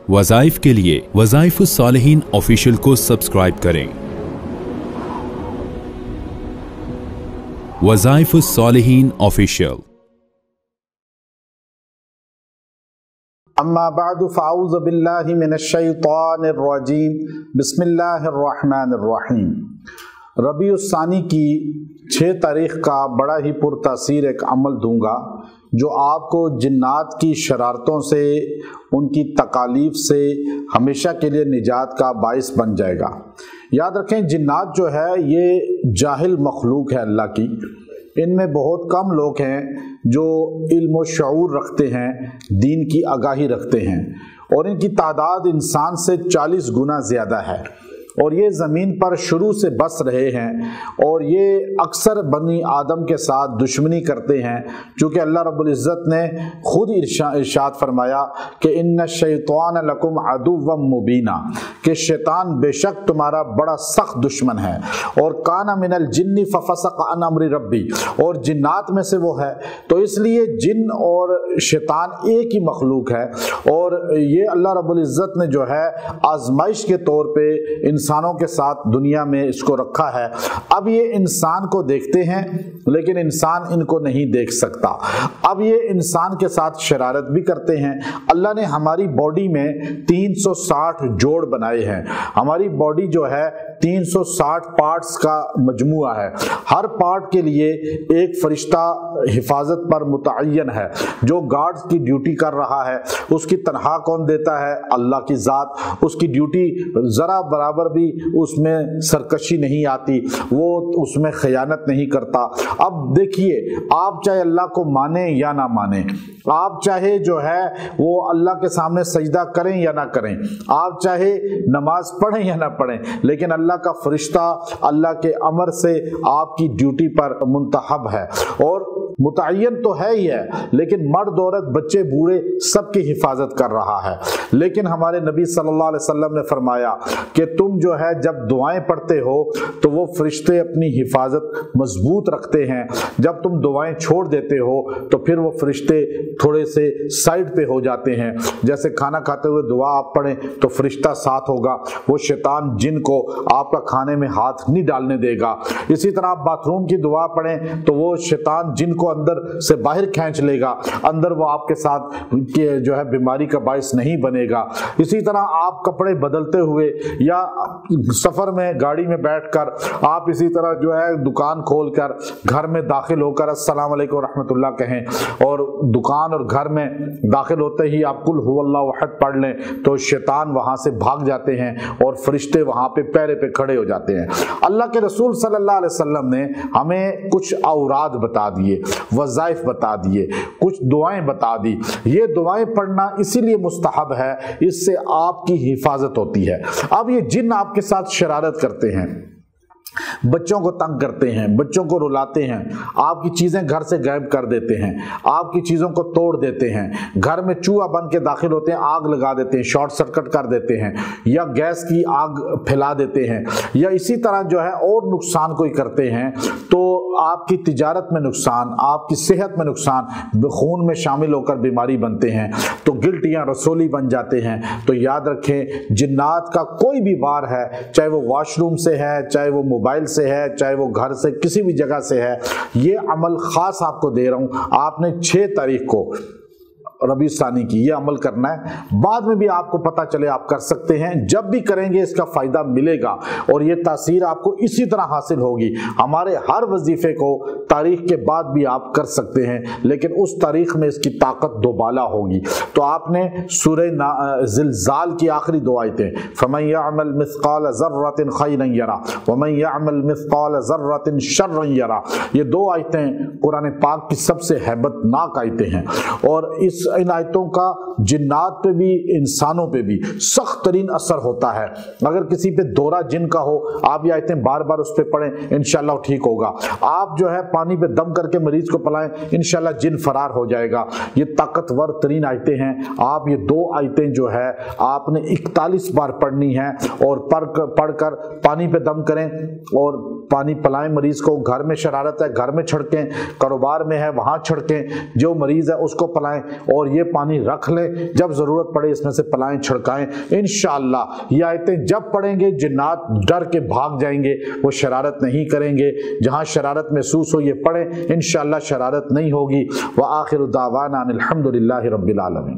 वज़ाइफ के लिए वज़ाइफुस सालिहीन ऑफिशियल को सब्सक्राइब करें। वज़ाइफुस सालिहीन ऑफिशियल। अम्मा बादु फ़अऊज़ु बिल्लाहि मिनश्शैतानिर रजीम। बिस्मिल्लाहिर रहमानिर रहीम। रबीउस सानी की 6 तारीख़ का बड़ा ही पुरतासीर एक अमल दूंगा जो आपको जिन्नात की शरारतों से, उनकी तकालीफ से हमेशा के लिए निजात का बाइस बन जाएगा। याद रखें, जिन्नात जो है ये जाहिल मखलूक है अल्लाह की। इनमें बहुत कम लोग हैं जो इल्म व शऊर रखते हैं, दीन की आगाही रखते हैं, और इनकी तादाद इंसान से 40 गुना ज़्यादा है। और ये ज़मीन पर शुरू से बस रहे हैं और ये अक्सर बनी आदम के साथ दुश्मनी करते हैं, चूँकि अल्लाह रब्बुल इज़्ज़त ने खुद इरशाद फरमाया कि इन्ना शैतान लकुम अदुव्वम मुबीना, कि शैतान बेशक तुम्हारा बड़ा सख्त दुश्मन है। और काना मिनल जिन्नी फफसक अन अम्रि रब्बी, और जिन्नात में से वो है। तो इसलिए जिन और शैतान एक ही मखलूक है, और ये अल्लाह रब्बुल इज़्ज़त ने जो है आजमाइश के तौर पे इंसानों के साथ दुनिया में इसको रखा है। अब ये इंसान को देखते हैं लेकिन इंसान इनको नहीं देख सकता। अब ये इंसान के साथ शरारत भी करते हैं। अल्लाह ने हमारी बॉडी में 360 जोड़ बनाए हैं। हमारी बॉडी जो है 360 पार्ट्स का मजमुआ है। हर पार्ट के लिए एक फरिश्ता हिफाजत पर मुतअय्यन है जो गार्ड्स की ड्यूटी कर रहा है। उसकी तनख्वाह कौन देता है? अल्लाह की ज़ात। उसकी ड्यूटी ज़रा बराबर भी उसमें सरकशी नहीं आती, वो उसमें खयानत नहीं करता। अब देखिए, आप चाहे अल्लाह को माने या ना माने, आप चाहे जो है वो अल्लाह के सामने सजदा करें या ना करें, आप चाहे नमाज पढ़ें या ना पढ़ें, लेकिन अल्लाह का फरिश्ता अल्लाह के अमर से आपकी ड्यूटी पर मुंतहब है। और मुतअय्यन तो है ही है, लेकिन मर्द औरत बच्चे बूढ़े सबकी हिफाजत कर रहा है। लेकिन हमारे नबी सल्लल्लाहु अलैहि वसल्लम ने फरमाया कि तुम जो है जब दुआएं पढ़ते हो तो वो फरिश्ते अपनी हिफाजत मजबूत रखते हैं। जब तुम दुआएं छोड़ देते हो तो फिर वो फरिश्ते थोड़े से साइड पे हो जाते हैं। जैसे खाना खाते हुए दुआ आप पढ़ें तो फरिश्ता साथ होगा, वो शैतान जिन को आपका खाने में हाथ नहीं डालने देगा। इसी तरह आप बाथरूम की दुआ पढ़ें तो वो शैतान जिन को अंदर से बाहर खींच लेगा, अंदर वो आपके साथ जो है बीमारी का बाइस नहीं बनेगा। इसी तरह आप कपड़े बदलते हुए या सफर में गाड़ी में बैठकर आप इसी तरह जो है दुकान खोलकर घर में दाखिल होकर अस्सलाम वालेकुम रहमतुल्लाह कहें, और दुकान और घर में दाखिल होते ही आप कुल हुवल्लाहु अहद पढ़ लें तो शैतान वहां से भाग जाते हैं और फरिश्ते वहां पे पैरे पे खड़े हो जाते हैं। अल्लाह के रसूल सल्लल्लाहु अलैहि वसल्लम ने हमें कुछ औराद बता दिए, वज़ाइफ बता दिए, कुछ दुआएं बता दी। ये दुआएं पढ़ना इसीलिए मुस्तहब है, इससे आपकी हिफाजत होती है। अब ये जिन आपके साथ शरारत करते हैं, बच्चों को तंग करते हैं, बच्चों को रुलाते हैं, आपकी चीजें घर से गायब कर देते हैं, आपकी चीजों को तोड़ देते हैं, घर में चूहा बन के दाखिल होते हैं, आग लगा देते हैं, शॉर्ट सर्किट कर देते हैं, या गैस की आग फैला देते हैं, या इसी तरह जो है और नुकसान कोई करते हैं, तो आपकी तिजारत में नुकसान, आपकी सेहत में नुकसान, खून में शामिल होकर बीमारी बनते हैं, तो गिल्ट या रसोली बन जाते हैं। तो याद रखें, जिन्नात का कोई भी वार है, चाहे वो वॉशरूम से है, चाहे वो मोबाइल से है, चाहे वो घर से किसी भी जगह से है, ये अमल खास आपको दे रहा हूं। आपने 6 तारीख को रबी सानी की ये अमल करना है। बाद में भी आपको पता चले आप कर सकते हैं, जब भी करेंगे इसका फायदा मिलेगा और ये तासीर आपको इसी तरह हासिल होगी। हमारे हर वजीफे को तारीख के बाद भी आप कर सकते हैं, लेकिन उस तारीख में इसकी ताकत दोबाला होगी। तो आपने सूरह ज़िलज़ाल की आखिरी 2 आयतें, फमन यअमल मिस्काल ज़र्रतिन खैरन यरा वमन यअमल मिस्काल ज़र्रतिन शर्रन यरा, ये 2 आयतें कुरान पाक की सबसे हैबतनाक आयतें हैं। और इन आयतों का जिन्नात पे भी इंसानों पे भी सख्त तरीन असर होता है। अगर किसी पे दौरा जिन का हो, आप ये आयतें बार बार उस पे पढ़ें, इंशाल्लाह ठीक होगा। आप जो है पानी पे दम करके मरीज को पिलाएं, इंशाल्लाह जिन फरार हो जाएगा। ये ताकतवर तरीन आयतें हैं। आप ये 2 आयतें जो है आपने 41 बार पढ़नी है, और पढ़कर पानी पे दम करें और پانی پلائیں مریض کو، گھر میں شرارت ہے گھر میں چھڑکیں، کاروبار میں ہے وہاں چھڑکیں، جو مریض ہے اس کو پلائیں، اور یہ پانی رکھ لیں، جب ضرورت پڑے اس میں سے پلائیں چھڑکائیں۔ انشاءاللہ یہ آیتیں جب پڑھیں گے جنات ڈر کے بھاگ جائیں گے، وہ شرارت نہیں کریں گے۔ جہاں شرارت محسوس ہو یہ پڑھیں، انشاءاللہ شرارت نہیں ہوگی۔ وآخر دعوانا الحمدللہ رب العالمین۔